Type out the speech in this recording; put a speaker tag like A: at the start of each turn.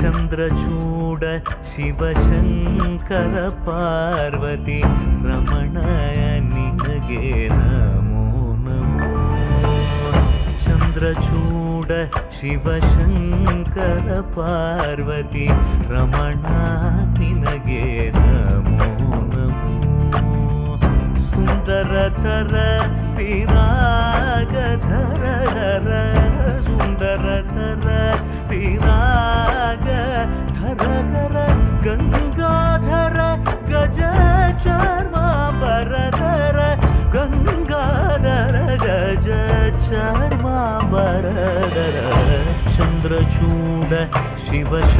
A: ಚಂದ್ರಚೂಡ ಶಿವಶಂಕರ ಪಾರ್ವತಿ ರಮಣ ನಿನಗೆ ನಮೋ ನಮೋ. ಚಂದ್ರಚೂಡ ಶಿವಶಂಕರ ಪಾರ್ವತಿ ರಮಣ ನಿನಗೆ ನಮೋ ನಮೋ. ಸುಂದರತರ ವಿರಾಗಧರ ಸುಂದರತರ ವಿರಾಗ ಧರ ಗಂಗಾಧರ ಗಜ ಚರ್ಮಾಂಬರಧರ ಗಂಗಾಧರ ಗಜ ಚರ್ಮಾಂಬರಧರ. ಚಂದ್ರಚೂಡ ಶಿವಶ